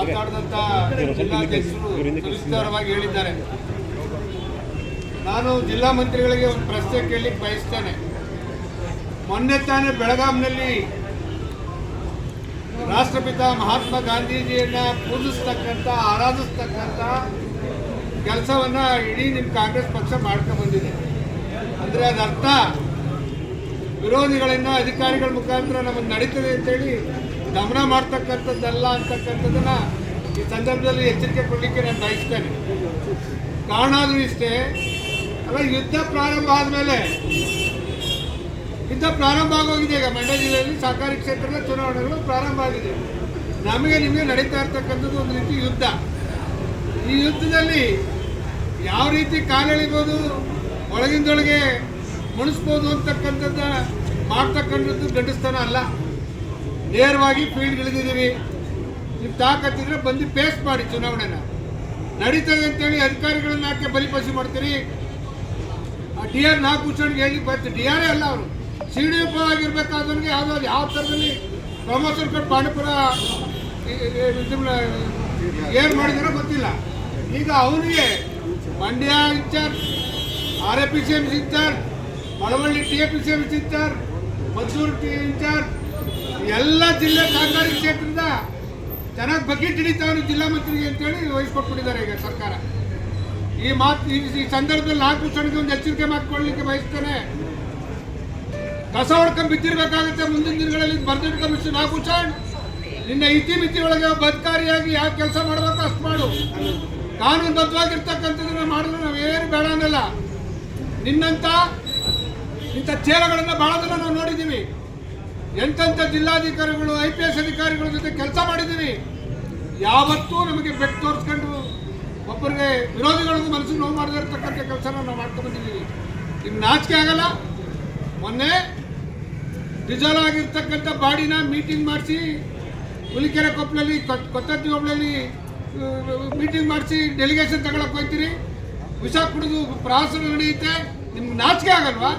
ಮಾತಾಡಿದಂಥ ಜಿಲ್ಲಾಧ್ಯಕ್ಷರು ವಿಸ್ತಾರವಾಗಿ ಹೇಳಿದ್ದಾರೆ. ನಾನು ಜಿಲ್ಲಾ ಮಂತ್ರಿಗಳಿಗೆ ಒಂದು ಪ್ರಶ್ನೆ ಕೇಳಲಿಕ್ಕೆ ಬಯಸ್ತೇನೆ. ಮೊನ್ನೆ ತಾನೇ ಬೆಳಗಾಂನಲ್ಲಿ ರಾಷ್ಟ್ರಪಿತ ಮಹಾತ್ಮ ಗಾಂಧೀಜಿಯನ್ನ ಪೂಜಿಸ್ತಕ್ಕಂಥ ಆರಾಧಿಸ್ತಕ್ಕಂಥ ಕೆಲಸವನ್ನ ಇಡೀ ನಿಮ್ಮ ಕಾಂಗ್ರೆಸ್ ಪಕ್ಷ ಮಾಡ್ಕೊಂಡು ಬಂದಿದೆ. ಅಂದರೆ ಅದರ್ಥ ವಿರೋಧಿಗಳನ್ನ ಅಧಿಕಾರಿಗಳ ಮುಖಾಂತರ ನಮಗೆ ನಡೀತದೆ ಅಂತೇಳಿ ದಮನ ಮಾಡ್ತಕ್ಕಂಥದ್ದಲ್ಲ ಅಂತಕ್ಕಂಥದ್ದನ್ನ ಈ ಸಂದರ್ಭದಲ್ಲಿ ಎಚ್ಚರಿಕೆ ಕೊಡಲಿಕ್ಕೆ ನಾನು ಬಯಸ್ತೇನೆ. ಕಾರಣ ಆದರೂ ಇಷ್ಟೇ ಅಲ್ಲ, ಯುದ್ಧ ಪ್ರಾರಂಭ ಆದಮೇಲೆ ಯುದ್ಧ ಪ್ರಾರಂಭ ಆಗೋಗಿದೆ. ಈಗ ಮಂಡ್ಯ ಜಿಲ್ಲೆಯಲ್ಲಿ ಸಹಕಾರಿ ಕ್ಷೇತ್ರದ ಚುನಾವಣೆಗಳು ಪ್ರಾರಂಭ ಆಗಿದೆ. ನಿಮಗೆ ನಡೀತಾ ಇರ್ತಕ್ಕಂಥದ್ದು ಒಂದು ರೀತಿ ಯುದ್ಧ. ಈ ಯುದ್ಧದಲ್ಲಿ ಯಾವ ರೀತಿ ಕಾಲೆಳಿಬೋದು, ಒಳಗಿಂದೊಳಗೆ ಮುಣಿಸ್ಬೋದು ಅಂತಕ್ಕಂಥದ್ದು ಮಾಡ್ತಕ್ಕಂಥದ್ದು ಗಂಡಸ್ತನ ಅಲ್ಲ. ನೇರವಾಗಿ ಫೀಲ್ಡ್ಗಳಿದ್ದೀವಿ. ನೀವು ತಾಕತ್ತಿದ್ರೆ ಬಂದು ಫೇಸ್ ಮಾಡಿ. ಚುನಾವಣೆನ ನಡೀತದೆ ಅಂತೇಳಿ ಅಧಿಕಾರಿಗಳನ್ನ ಯಾಕೆ ಬಲಿಪಶು ಮಾಡ್ತೀರಿ? DR ನಾಗಭೂಷಣ್ಗೆ ಹೇಳಿ ಬರ್ತೀವಿ. DR ಅಲ್ಲ, ಅವರು CDF ಆಗಿರ್ಬೇಕಾದವ್ರಿಗೆ ಯಾವ ಥರದಲ್ಲಿ ಪ್ರಮೋಷನ್ ಕೊಟ್ಟು ಪಾಂಡಪುರ ಏನು ಮಾಡಿದಾರೋ ಗೊತ್ತಿಲ್ಲ. ಈಗ ಅವನಿಗೆ Mandya incharge, RAPCMC incharge, Malavalli TAPCMC incharge, Maddur incharge, ಎಲ್ಲ ಜಿಲ್ಲೆ ಸಹಕಾರಿ ಕ್ಷೇತ್ರದ ಚೆನ್ನಾಗಿ ಬಕೆಟ್ ಹಿಡಿತಾವನು ಜಿಲ್ಲಾ ಮಂತ್ರಿಗೆ ಅಂತೇಳಿ ವಹಿಸ್ಕೊಟ್ಬಿಟ್ಟಿದ್ದಾರೆ ಈಗ ಸರ್ಕಾರ. ಈ ಸಂದರ್ಭದಲ್ಲಿ ನಾಗಭೂಷಣ್ಗೆ ಒಂದು ಎಚ್ಚರಿಕೆ ಮಾಡಿಕೊಳ್ಳಲಿಕ್ಕೆ ಬಯಸ್ತೇನೆ. ಕಸ ಹೊಡ್ಕೊಂಡು ಬಿದ್ದಿರ್ಬೇಕಾಗುತ್ತೆ ಮುಂದಿನ ದಿನಗಳಲ್ಲಿ. ಬರ್ದಿಟ್ಕೊಂಡು ನಾಗಭೂಷಣ್, ನಿನ್ನ ಇತಿಮಿತಿ ಒಳಗೆ ಬದ್ಕಾರಿಯಾಗಿ ಯಾವ ಕೆಲಸ ಮಾಡಬೇಕು ಅಷ್ಟು ಮಾಡು. ಕಾನೂನು ಬದ್ಧವಾಗಿರ್ತಕ್ಕಂಥದ್ದನ್ನ ಮಾಡಿದ್ರೆ ನಾವೇನು ಬೇಡ ಅನ್ನಲ್ಲ. ನಿನ್ನಂಥ ಇಂಥ ಚೇಲಗಳನ್ನು ಭಾಳ ಜನ ನಾವು ನೋಡಿದ್ದೀವಿ. ಎಂತೆಂಥ ಜಿಲ್ಲಾಧಿಕಾರಿಗಳು, IPS ಅಧಿಕಾರಿಗಳ ಜೊತೆ ಕೆಲಸ ಮಾಡಿದ್ದೀವಿ. ಯಾವತ್ತೂ ನಮಗೆ ಬೆಟ್ಟು ತೋರಿಸ್ಕೊಂಡು ಒಬ್ಬರಿಗೆ ವಿರೋಧಿಗಳಿಗೂ ಮನಸ್ಸು ನೋವು ಮಾಡದೇ ಇರ್ತಕ್ಕಂಥ ಕೆಲಸನ ನಾವು ಮಾಡ್ಕೊಂಡು ಬಂದಿದ್ದೀವಿ. ನಿಮ್ಗೆ ನಾಚಿಕೆ ಆಗಲ್ಲ? ಮೊನ್ನೆ ಡಿಸಲ್ ಆಗಿರ್ತಕ್ಕಂಥ ಬಾಡಿನ ಮೀಟಿಂಗ್ ಮಾಡಿಸಿ ಹುಲಿಕೆರೆ ಕೊಪ್ಪಳಲ್ಲಿ, ಕೊತ್ತತ್ತಿ ಹೋಬಳಲ್ಲಿ ಮೀಟಿಂಗ್ ಮಾಡಿಸಿ ಡೆಲಿಗೇಷನ್ ತಗೊಳಕ್ಕೆ ಹೋಗ್ತೀರಿ. ವಿಷ ಕುಡಿದು ಪ್ರವಾಸ ನಡೆಯುತ್ತೆ. ನಿಮ್ಗೆ ನಾಚಿಕೆ ಆಗಲ್ವಾ?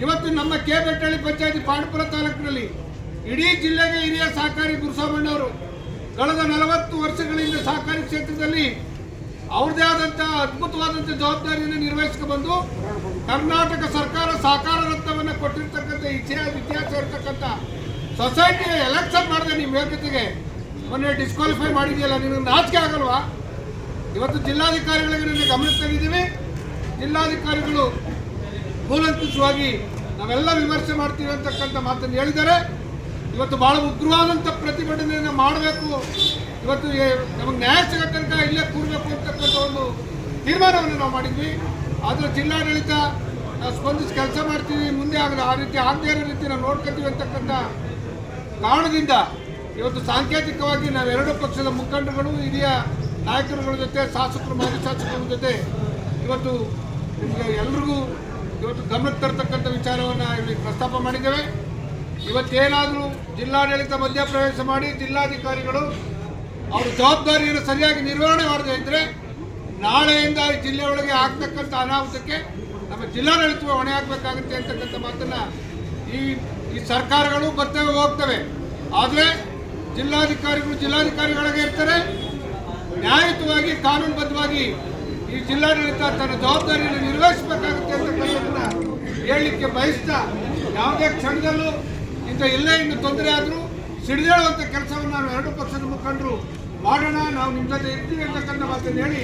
ಇವತ್ತು ನಮ್ಮ ಬೆಟ್ಟಳ್ಳಿ ಪಂಚಾಯತಿ ಪಾಂಡಪುರ ತಾಲೂಕಿನಲ್ಲಿ ಇಡೀ ಜಿಲ್ಲೆಗೆ ಹಿರಿಯ ಸಹಕಾರಿ ಗುರುಸ್ವಾಮಣ್ಣವರು ಕಳೆದ 40 ವರ್ಷಗಳಿಂದ ಸಹಕಾರಿ ಕ್ಷೇತ್ರದಲ್ಲಿ ಅವ್ರದ್ದೇ ಆದಂಥ ಅದ್ಭುತವಾದಂಥ ಜವಾಬ್ದಾರಿಯನ್ನು ನಿರ್ವಹಿಸ್ಕೊಂಡು ಕರ್ನಾಟಕ ಸರ್ಕಾರ ಸಹಕಾರ ರತ್ನವನ್ನು ಕೊಟ್ಟಿರ್ತಕ್ಕಂಥ ಇತಿಹಾಸ ಇರ್ತಕ್ಕಂಥ ಸೊಸೈಟಿ ಎಲೆಕ್ಷನ್ ಮಾಡಿದೆ. ನಿಮ್ಮ ಯೋಗ್ಯತೆಗೆ ಮೊನ್ನೆ ಡಿಸ್ಕ್ವಾಲಿಫೈ ಮಾಡಿದೆಯಲ್ಲ, ನಿಮಗೆ ನಾಚಿಕೆ ಆಗಲ್ವಾ? ಇವತ್ತು ಜಿಲ್ಲಾಧಿಕಾರಿಗಳಿಗೆ ನಿನ್ನೆ ಗಮನ ತೆಗೆದಿದ್ದೀವಿ. ಜಿಲ್ಲಾಧಿಕಾರಿಗಳು ಕೂಲಂಕುಷವಾಗಿ ನಾವೆಲ್ಲ ವಿಮರ್ಶೆ ಮಾಡ್ತೀವಿ ಅಂತಕ್ಕಂಥ ಮಾತನ್ನು ಹೇಳಿದ್ದಾರೆ. ಇವತ್ತು ಭಾಳ ಉಗ್ರವಾದಂಥ ಪ್ರತಿಭಟನೆಯನ್ನು ಮಾಡಬೇಕು, ಇವತ್ತು ನಮಗೆ ನ್ಯಾಯ ಸಿಗೋ ತನಕ ಇಲ್ಲೇ ಕೂರಬೇಕು ಅಂತಕ್ಕಂಥ ಒಂದು ತೀರ್ಮಾನವನ್ನು ನಾವು ಮಾಡಿದ್ವಿ. ಆದರೆ ಜಿಲ್ಲಾಡಳಿತ ನಾವು ಸ್ಪಂದಿಸಿ ಕೆಲಸ ಮಾಡ್ತೀವಿ, ಮುಂದೆ ಆಗದ ಆ ರೀತಿ ಆಗದೇ ಇರೋ ರೀತಿ ನಾವು ನೋಡ್ಕೊತೀವಿ ಅಂತಕ್ಕಂಥ ಕಾರಣದಿಂದ ಇವತ್ತು ಸಾಂಕೇತಿಕವಾಗಿ ನಾವೆರಡು ಪಕ್ಷದ ಮುಖಂಡರುಗಳು, ಹಿರಿಯ ನಾಯಕರುಗಳ ಜೊತೆ, ಶಾಸಕರು, ಮಾಜಿ ಶಾಸಕರ ಜೊತೆ ಇವತ್ತು ನಿಮಗೆ ಎಲ್ರಿಗೂ ಇವತ್ತು ಗಮನಕ್ಕೆ ತರ್ತಕ್ಕಂಥ ವಿಚಾರವನ್ನು ಇಲ್ಲಿ ಪ್ರಸ್ತಾಪ ಮಾಡಿದ್ದೇವೆ. ಇವತ್ತೇನಾದರೂ ಜಿಲ್ಲಾಡಳಿತ ಮಧ್ಯಪ್ರವೇಶ ಮಾಡಿ ಜಿಲ್ಲಾಧಿಕಾರಿಗಳು ಅವರ ಜವಾಬ್ದಾರಿಯನ್ನು ಸರಿಯಾಗಿ ನಿರ್ವಹಣೆ ಮಾಡದೇ ಇದ್ದರೆ ನಾಳೆಯಿಂದ ಈ ಜಿಲ್ಲೆಯೊಳಗೆ ಆಗ್ತಕ್ಕಂಥ ಅನಾಹುತಕ್ಕೆ ನಮ್ಮ ಜಿಲ್ಲಾಡಳಿತ ಹೊಣೆ ಆಗಬೇಕಾಗುತ್ತೆ ಅಂತಕ್ಕಂಥ ಮಾತನ್ನು ಈ ಸರ್ಕಾರಗಳು ಬರ್ತವೆ ಹೋಗ್ತವೆ. ಆದರೆ ಜಿಲ್ಲಾಧಿಕಾರಿಗಳಾಗೆ ಇರ್ತಾರೆ. ನ್ಯಾಯಯುತವಾಗಿ ಕಾನೂನುಬದ್ಧವಾಗಿ ಈ ಜಿಲ್ಲಾಡಳಿತ ತನ್ನ ಜವಾಬ್ದಾರಿಯನ್ನು ನಿರ್ವಹಿಸಬೇಕಾಗುತ್ತೆ ಅಂತಕ್ಕಂಥದ್ದನ್ನು ಹೇಳಲಿಕ್ಕೆ ಬಯಸ್ತಾ, ಯಾವುದೇ ಕ್ಷಣದಲ್ಲೂ ಇನ್ನು ತೊಂದರೆ ಆದರೂ ಸಿಡಿದೇಳುವಂಥ ಕೆಲಸವನ್ನು ನಾವು ಎರಡು ಪಕ್ಷದ ಮುಖಂಡರು ಮಾಡೋಣ, ನಾವು ನಿಮ್ಮ ಜೊತೆ ಇರ್ತೀವಿ ಅಂತಕ್ಕಂಥ ಮಾತನ್ನು ಹೇಳಿ